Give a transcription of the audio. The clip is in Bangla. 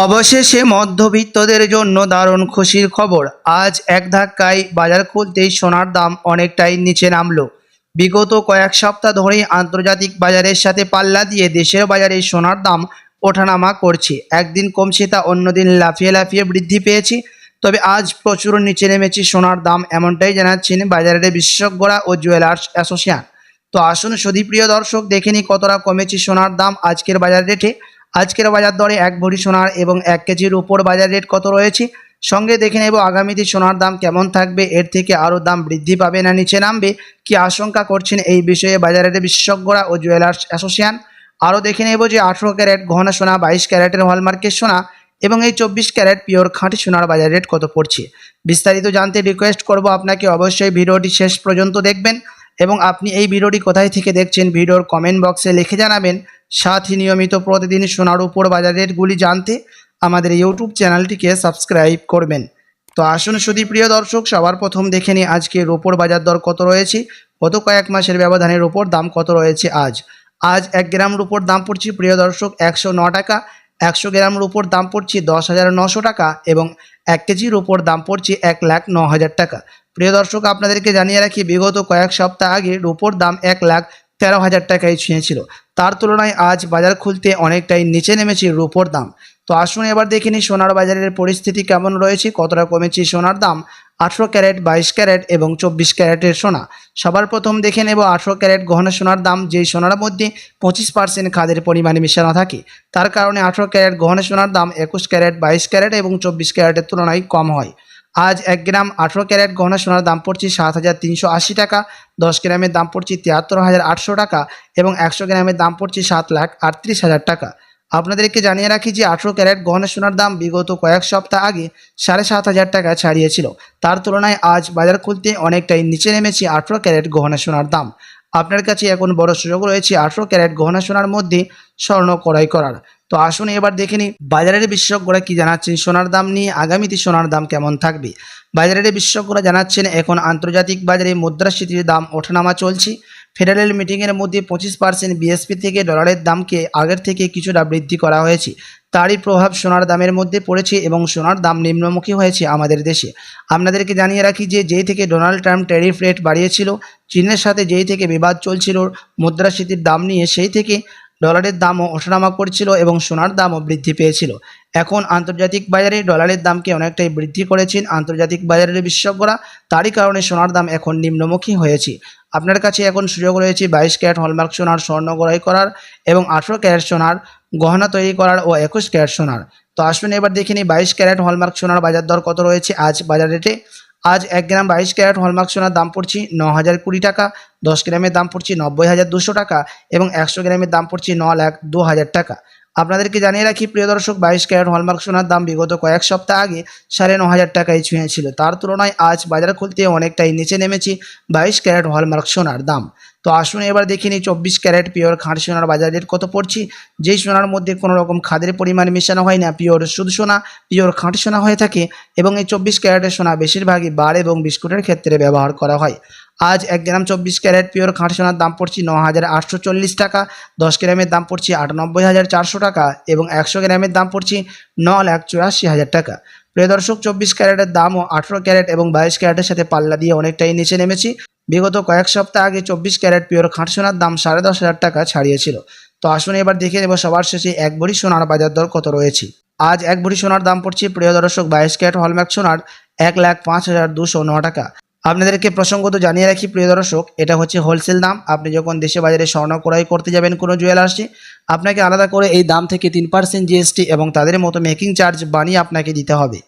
অবশেষে মধ্যবিত্তদের জন্য দারুণ খুশির খবর। আজ এক ধাক্কায় বাজার খুলতেই সোনার দাম অনেকটাই নিচে নামলো। বিগত কয়েক সপ্তাহ ধরেই আন্তর্জাতিক বাজারের সাথে পাল্লা দিয়ে দেশের বাজারে সোনার দাম ওঠানামা করছে। একদিন কমছে তা অন্যদিন লাফিয়ে লাফিয়ে বৃদ্ধি পেয়েছে। তবে আজ প্রচুর নিচে নেমেছে সোনার দাম, এমনটাই জানাচ্ছেন বাজারের বিশেষজ্ঞরা ও জুয়েলার্স অ্যাসোসিয়েশন। তো আসুন সুধীপ্রিয় দর্শক, দেখে নিই কতটা কমেছে সোনার দাম আজকের বাজার রেটে। আজকের বাজার দরে এক ভরি সোনার এবং 1 কেজির উপর বাজার রেট কত রয়েছে, সঙ্গে দেখে নেব আগামীতে সোনার দাম কেমন থাকবে, এর থেকে আরও দাম বৃদ্ধি পাবে না নিচে নামবে, কি আশঙ্কা করছেন এই বিষয়ে বাজারের বিশেষজ্ঞরা ও জুয়েলার্স অ্যাসোসিয়েশন। আরও দেখে নেব যে 18 ক্যারেট গহনা সোনা, 22 ক্যারেটের হলমার্কের সোনা এবং এই 24 ক্যারেট পিওর খাঁটি সোনার বাজার রেট কত পড়ছে। বিস্তারিত জানতে রিকোয়েস্ট করব আপনাকে অবশ্যই ভিডিওটি শেষ পর্যন্ত দেখবেন এবং আপনি এই ভিডিওটি কোথায় থেকে দেখছেন ভিডিওর কমেন্ট বক্সে লিখে জানাবেন। সাথে নিয়মিত প্রতিদিন সোনার উপর বাজার রেটগুলি জানতে আমাদের ইউটিউব চ্যানেলটিকে সাবস্ক্রাইব করবেন। তো আসুন সুধীপ্রিয় দর্শক, সবার প্রথম দেখে নিই আজকে রূপোর বাজার দর কত রয়েছে, গত কয়েক মাসের ব্যবধানে রূপোর দাম কত রয়েছে। আজ 1 গ্রাম রূপোর দাম পড়ছে প্রিয় দর্শক 109 টাকা। 100 গ্রাম রূপোর দাম পড়ছে 10,900 টাকা এবং 1 কেজির রূপোর দাম পড়ছে 1,09,000 টাকা। প্রিয় দর্শক, আপনাদেরকে জানিয়ে রাখি বিগত কয়েক সপ্তাহ আগে রূপোর দাম 1,13,000 টাকায় ছুঁয়েছিল। তার তুলনায় আজ বাজার খুলতে অনেকটাই নিচে নেমেছে রূপোর দাম। তো আসুন এবার দেখে নিই সোনার বাজারের পরিস্থিতি কেমন রয়েছে, কতটা কমেছে সোনার দাম 18 ক্যারেট, 22 ক্যারেট এবং 24 ক্যারেটের সোনা। সবার প্রথম দেখে নেব 18 ক্যারেট গহনা সোনার দাম, যেই সোনার মধ্যে 25% খাদের পরিমাণে মেশানো থাকে। তার কারণে 18 ক্যারেট গহনা সোনার দাম 21 ক্যারেট, 22 ক্যারেট এবং 24 ক্যারেটের তুলনায় কম হয়। আজ 1 গ্রাম 18 ক্যারেট গহনা সোনার দাম পড়ছে 7,380 টাকা। 10 গ্রামের দাম পড়ছে 73,800 টাকা এবং 100 গ্রামের দাম পড়ছে 7,38,000 টাকা। আপনাদেরকে জানিয়ে রাখি যে 18 ক্যারেট গহনা সোনার দাম বিগত কয়েক সপ্তাহ আগে 7,500 টাকা ছাড়িয়েছিল। তার তুলনায় আজ বাজার খুলতে অনেকটাই নিচে নেমেছে 18 ক্যারেট গহনা সোনার দাম। আপনার কাছে এখন বড় সুযোগ রয়েছে 18 ক্যারেট গহনা সোনার মধ্যে স্বর্ণ ক্রয় করার। তো আসুন এবার দেখে নিই বাজারের বিশেষজ্ঞরা কি জানাচ্ছেন সোনার দাম নিয়ে, আগামীতে সোনার দাম কেমন থাকবে। বাজারের বিশেষজ্ঞরা জানাচ্ছেন এখন আন্তর্জাতিক বাজারে মুদ্রাস্ফীতির দাম ওঠানামা চলছে। ফেডারেল মিটিংয়ের মধ্যে 25% বিএসপি থেকে ডলারের দামকে আগের থেকে কিছুটা বৃদ্ধি করা হয়েছে। তারই প্রভাব সোনার দামের মধ্যে পড়েছে এবং সোনার দাম নিম্নমুখী হয়েছে আমাদের দেশে। আপনাদেরকে জানিয়ে রাখি যে যেই থেকে ডোনাল্ড ট্রাম্প ট্যারিফ রেট বাড়িয়েছিল, চীনের সাথে যেই থেকে বিবাদ চলছিল মুদ্রাস্ফীতির দাম নিয়ে, সেই থেকে ডলারের দামও ওঠানামা করছিল এবং সোনার দামও বৃদ্ধি পেয়েছিল। এখন আন্তর্জাতিক বাজারে ডলারের দামকে অনেকটাই বৃদ্ধি করেছেন আন্তর্জাতিক বাজারের বিশেষজ্ঞরা। তারই কারণে সোনার দাম এখন নিম্নমুখী হয়েছে। আপনার কাছে এখন সুযোগ রয়েছে 22 ক্যারেট হলমার্ক সোনার স্বর্ণ ক্রয় করার এবং 18 ক্যারেট সোনার গহনা তৈরি করার ও 21 ক্যারেট সোনার। তো আসুন এবার দেখে নিই 22 ক্যারেট হলমার্ক সোনার বাজার দর কত রয়েছে আজ বাজার রেটে। আজ 1 গ্রাম 22 ক্যারেট হলমার্ক সোনার দাম পড়ছে 9,020 টাকা। 10 গ্রামের দাম পড়ছে 90,200 টাকা এবং 100 গ্রামের দাম পড়ছে 9,02,000 টাকা। আপনাদেরকে জানিয়ে রাখি প্রিয় দর্শক, 22 ক্যারেট হলমার্ক সোনার দাম বিগত কয়েক সপ্তাহ আগে 9,500 টাকায় ছুঁয়েছিল। তার তুলনায় আজ বাজার খুলতে অনেকটাই নিচে নেমেছে 22 ক্যারেট হলমার্ক সোনার দাম। তো আসুন এবার দেখে নিই 24 ক্যারেট পিওর খাঁটি সোনার বাজার রেট কত পড়ছে, যেই সোনার মধ্যে কোনো রকম খাদের পরিমাণ মেশানো হয় না, পিওর শুধু সোনা, পিওর খাঁটি সোনা হয়ে থাকে এবং এই 24 ক্যারেটের সোনা বেশিরভাগই বার এবং বিস্কুটের ক্ষেত্রে ব্যবহার করা হয়। আজ 1 গ্রাম 24 ক্যারেট পিওর খাঁটি সোনার দাম পড়ছে 9,840 টাকা। 10 গ্রামের দাম পড়ছে 98,400 টাকা এবং 100 গ্রামের দাম পড়ছে 9,84,000 টাকা। প্রিয় দর্শক, 24 ক্যারেটের দামও 18 ক্যারেট এবং 22 ক্যারেটের সাথে পাল্লা দিয়ে অনেকটাই নিচে নেমেছে। বিগত কয়েক সপ্তাহ আগে 24 ক্যারেট পিওর খাঁটি সোনার দাম 10,500 টাকা ছাড়িয়েছিল। তো আসুন এবার দেখে নেব সবার শেষে 1 ভরি সোনার বাজার দর কত রয়েছে। আজ 1 ভরি সোনার দাম পড়ছে প্রিয় দর্শক 22 ক্যারেট হলমার্ক সোনার 1,05,209 টাকা। আপনাদেরকে প্রসঙ্গত জানিয়ে রাখি প্রিয় দর্শক, এটা হচ্ছে হোলসেল দাম। আপনি যখন দেশে বাজারে স্বর্ণ ক্রয় করতে যাবেন কোনো জুয়েলার্সে, আপনাকে আলাদা করে এই দাম থেকে 3% জিএসটি এবং তাদের মতো মেকিং চার্জ বানিয়ে আপনাকে দিতে হবে।